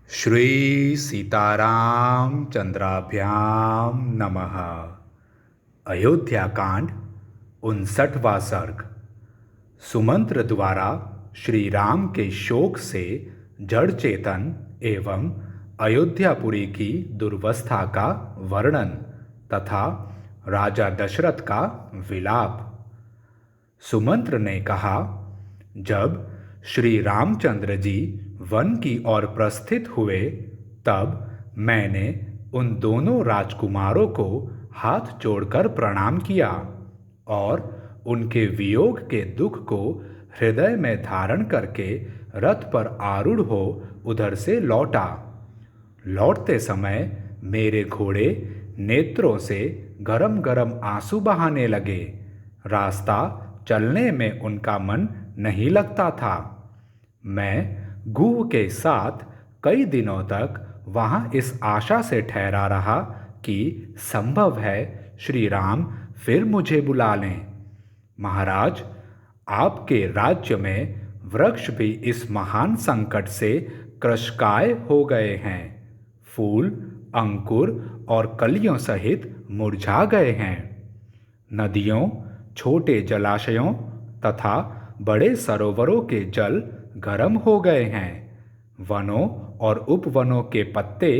श्री सीताराम चंद्राभ्याम नमः। अयोध्या कांड 59वां सर्ग। सुमंत्र द्वारा श्री राम के शोक से जड़ चेतन एवं अयोध्यापुरी की दुर्वस्था का वर्णन तथा राजा दशरथ का विलाप। सुमंत्र ने कहा, जब श्री रामचंद्र जी वन की ओर प्रस्थित हुए तब मैंने उन दोनों राजकुमारों को हाथ जोड़कर प्रणाम किया और उनके वियोग के दुख को हृदय में धारण करके रथ पर आरूढ़ हो उधर से लौटा। लौटते समय मेरे घोड़े नेत्रों से गरम गरम आंसू बहाने लगे। रास्ता चलने में उनका मन नहीं लगता था। मैं गुह के साथ कई दिनों तक वहां इस आशा से ठहरा रहा कि संभव है श्री राम फिर मुझे बुला लें। महाराज, आपके राज्य में वृक्ष भी इस महान संकट से कृशकाय हो गए हैं। फूल, अंकुर और कलियों सहित मुरझा गए हैं। नदियों, छोटे जलाशयों तथा बड़े सरोवरों के जल गर्म हो गए हैं। वनों और उपवनों के पत्ते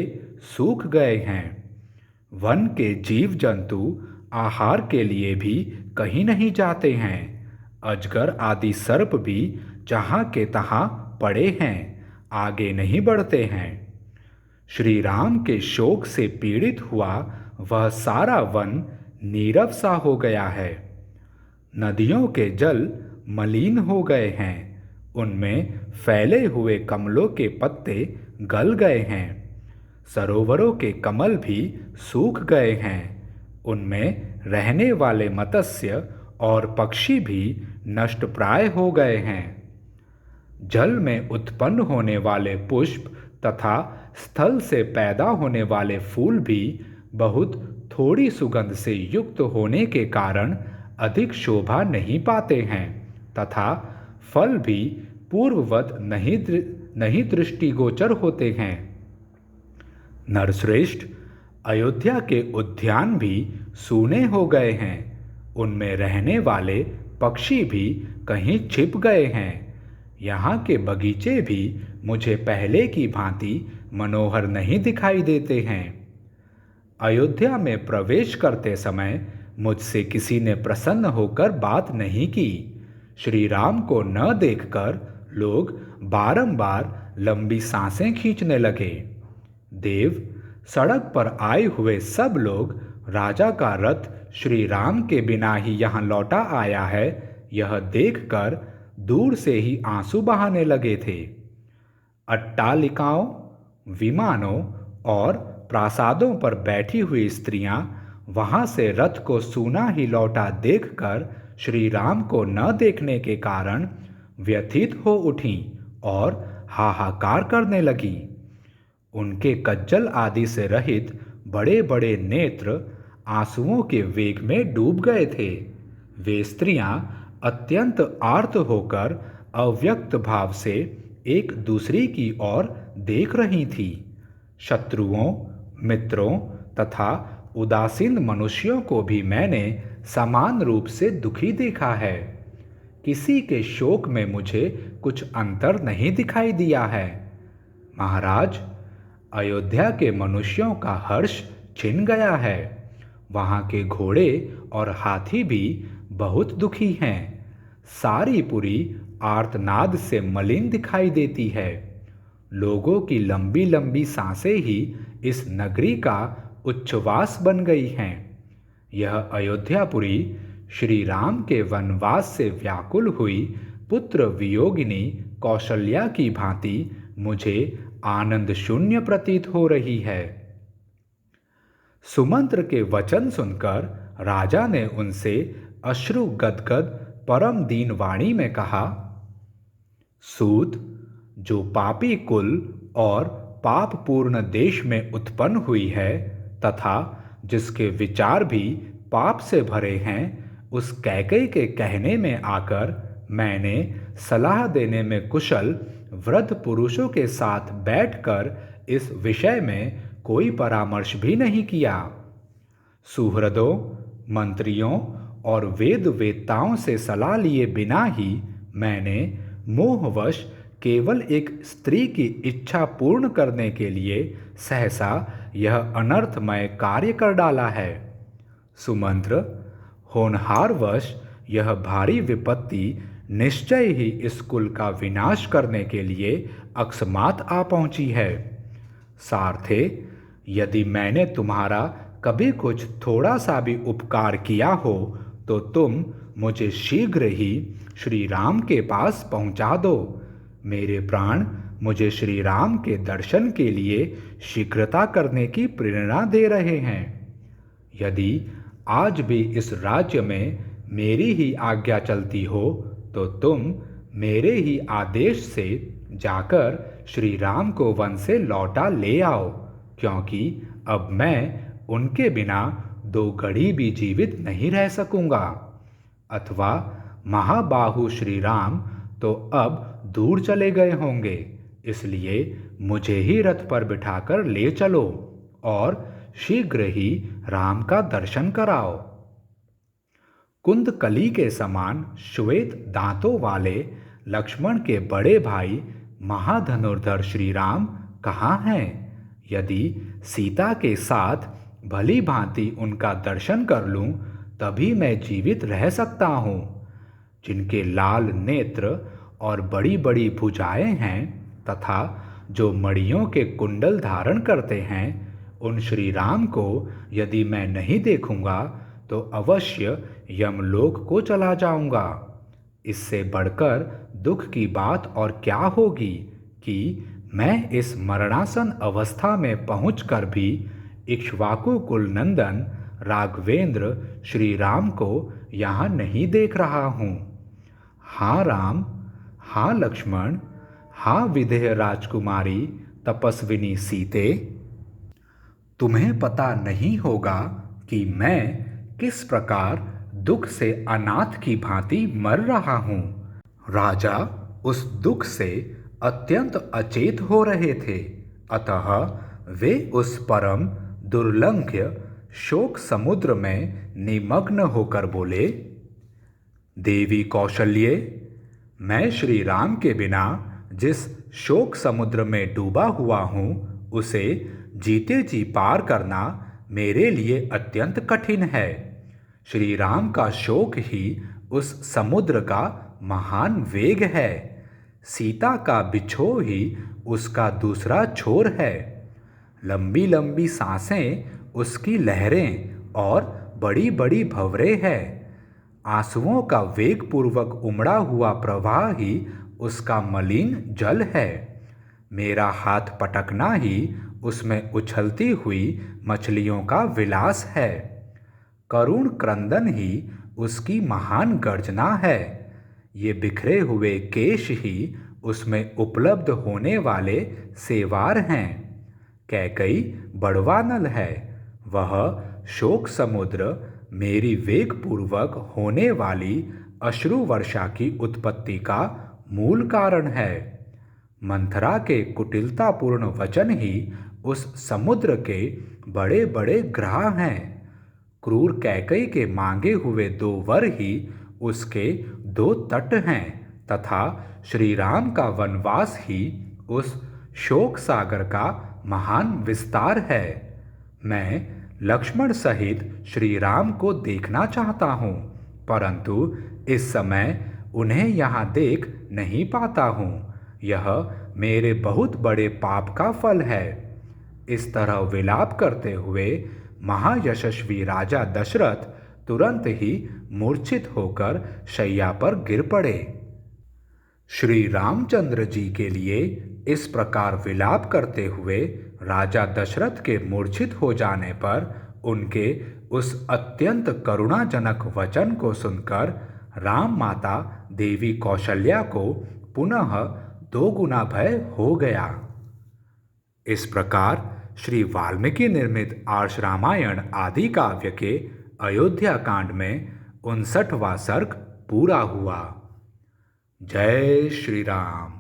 सूख गए हैं। वन के जीव जंतु आहार के लिए भी कहीं नहीं जाते हैं। अजगर आदि सर्प भी जहाँ के तहाँ पड़े हैं, आगे नहीं बढ़ते हैं। श्री राम के शोक से पीड़ित हुआ वह सारा वन नीरव सा हो गया है। नदियों के जल मलिन हो गए हैं। उनमें फैले हुए कमलों के पत्ते गल गए हैं। सरोवरों के कमल भी सूख गए हैं। उनमें रहने वाले मत्स्य और पक्षी भी नष्टप्राय हो गए हैं। जल में उत्पन्न होने वाले पुष्प तथा स्थल से पैदा होने वाले फूल भी बहुत थोड़ी सुगंध से युक्त होने के कारण अधिक शोभा नहीं पाते हैं तथा फल भी पूर्ववत नहीं दृष्टिगोचर होते हैं। नरश्रेष्ठ, अयोध्या के उद्यान भी सूने हो गए हैं। उनमें रहने वाले पक्षी भी कहीं छिप गए हैं। यहाँ के बगीचे भी मुझे पहले की भांति मनोहर नहीं दिखाई देते हैं। अयोध्या में प्रवेश करते समय मुझसे किसी ने प्रसन्न होकर बात नहीं की। श्री राम को न देखकर लोग बारंबार लंबी सांसें खींचने लगे। देव, सड़क पर आए हुए सब लोग राजा का रथ श्री राम के बिना ही यहाँ लौटा आया है, यह देखकर दूर से ही आंसू बहाने लगे थे। अट्टालिकाओं, विमानों और प्रासादों पर बैठी हुई स्त्रियां वहां से रथ को सूना ही लौटा देखकर श्री राम को न देखने के कारण व्यथित हो उठीं और हाहाकार करने लगीं। उनके कज्जल आदि से रहित बड़े बड़े नेत्र आंसुओं के वेग में डूब गए थे। वे स्त्रियां अत्यंत आर्त होकर अव्यक्त भाव से एक दूसरी की ओर देख रही थीं। शत्रुओं, मित्रों तथा उदासीन मनुष्यों को भी मैंने समान रूप से दुखी देखा है। किसी के शोक में मुझे कुछ अंतर नहीं दिखाई दिया है। महाराज, अयोध्या के मनुष्यों का हर्ष छिन गया है। वहाँ के घोड़े और हाथी भी बहुत दुखी हैं। सारी पुरी आर्तनाद से मलिन दिखाई देती है। लोगों की लंबी लंबी सांसें ही इस नगरी का उच्छ्वास बन गई हैं। यह अयोध्यापुरी श्री राम के वनवास से व्याकुल हुई पुत्र वियोगिनी कौशल्या की भांति मुझे आनंद शून्य प्रतीत हो रही है। सुमंत्र के वचन सुनकर राजा ने उनसे अश्रु गदगद परम दीन वाणी में कहा, सूत, जो पापी कुल और पापपूर्ण देश में उत्पन्न हुई है तथा जिसके विचार भी पाप से भरे हैं, उस कैकेयी के कहने में आकर मैंने सलाह देने में कुशल वृद्ध पुरुषों के साथ बैठकर इस विषय में कोई परामर्श भी नहीं किया। सुहृदों, मंत्रियों और वेद वेत्ताओं से सलाह लिए बिना ही मैंने मोहवश केवल एक स्त्री की इच्छा पूर्ण करने के लिए सहसा यह अनर्थमय कार्य कर डाला है। सुमंत्र, होनहारवश यह भारी विपत्ति निश्चय ही इस कुल का विनाश करने के लिए अकस्मात आ पहुंची है। सारथे, यदि मैंने तुम्हारा कभी कुछ थोड़ा सा भी उपकार किया हो तो तुम मुझे शीघ्र ही श्री राम के पास पहुंचा दो। मेरे प्राण मुझे श्री राम के दर्शन के लिए शीघ्रता करने की प्रेरणा दे रहे हैं। यदि आज भी इस राज्य में मेरी ही आज्ञा चलती हो तो तुम मेरे ही आदेश से जाकर श्री राम को वन से लौटा ले आओ, क्योंकि अब मैं उनके बिना 2 घड़ी भी जीवित नहीं रह सकूंगा। अथवा महाबाहु श्री राम तो अब दूर चले गए होंगे, इसलिए मुझे ही रथ पर बिठाकर ले चलो और शीघ्र ही राम का दर्शन कराओ। कुंदकली के समान श्वेत दांतों वाले लक्ष्मण के बड़े भाई महाधनुर्धर श्री राम कहाँ हैं? यदि सीता के साथ भली भांति उनका दर्शन कर लूं तभी मैं जीवित रह सकता हूँ। जिनके लाल नेत्र और बड़ी बड़ी भुजाएं हैं तथा जो मणियों के कुंडल धारण करते हैं, उन श्री राम को यदि मैं नहीं देखूंगा तो अवश्य यमलोक को चला जाऊंगा। इससे बढ़कर दुख की बात और क्या होगी कि मैं इस मरणासन अवस्था में पहुंचकर भी इक्ष्वाकु कुल नंदन राघवेंद्र श्री राम को यहाँ नहीं देख रहा हूँ। हाँ राम, हाँ लक्ष्मण, हाँ विदेह राजकुमारी तपस्विनी सीते, तुम्हें पता नहीं होगा कि मैं किस प्रकार दुख से अनाथ की भांति मर रहा हूँ। राजा उस दुख से अत्यंत अचेत हो रहे थे, अतः वे उस परम दुर्लंघ्य शोक समुद्र में निमग्न होकर बोले, देवी कौशल्ये, मैं श्री राम के बिना जिस शोक समुद्र में डूबा हुआ हूँ उसे जीते जी पार करना मेरे लिए अत्यंत कठिन है। श्री राम का शोक ही उस समुद्र का महान वेग है। सीता का बिछोह ही उसका दूसरा छोर है। लंबी लंबी सांसें उसकी लहरें और बड़ी बड़ी भंवरें हैं। आंसुओं का वेग पूर्वक उमड़ा हुआ प्रवाह ही उसका मलिन जल है। मेरा हाथ पटकना ही उसमें उछलती हुई मछलियों का विलास है। करुण क्रंदन ही उसकी महान गर्जना है। ये बिखरे हुए केश ही उसमें उपलब्ध होने वाले सेवार हैं। कैकई बड़वानल है। वह शोक समुद्र मेरी वेगपूर्वक होने वाली अश्रु वर्षा की उत्पत्ति का मूल कारण है। मंथरा के कुटिलतापूर्ण वचन ही उस समुद्र के बड़े बड़े ग्राह हैं। क्रूर कैकई के मांगे हुए 2 वर ही उसके 2 तट हैं तथा श्री राम का वनवास ही उस शोक सागर का महान विस्तार है। मैं लक्ष्मण सहित श्री राम को देखना चाहता हूँ, परंतु इस समय उन्हें यहाँ देख नहीं पाता हूँ। यह मेरे बहुत बड़े पाप का फल है। इस तरह विलाप करते हुए महायशस्वी राजा दशरथ तुरंत ही मूर्छित होकर शैया पर गिर पड़े। श्री रामचंद्र जी के लिए इस प्रकार विलाप करते हुए राजा दशरथ के मूर्छित हो जाने पर उनके उस अत्यंत करुणाजनक वचन को सुनकर राम माता देवी कौशल्या को पुनः 2 गुना भय हो गया। इस प्रकार श्री वाल्मीकि निर्मित आर्ष रामायण आदि काव्य के अयोध्या कांड में 59वां सर्ग पूरा हुआ। जय श्री राम।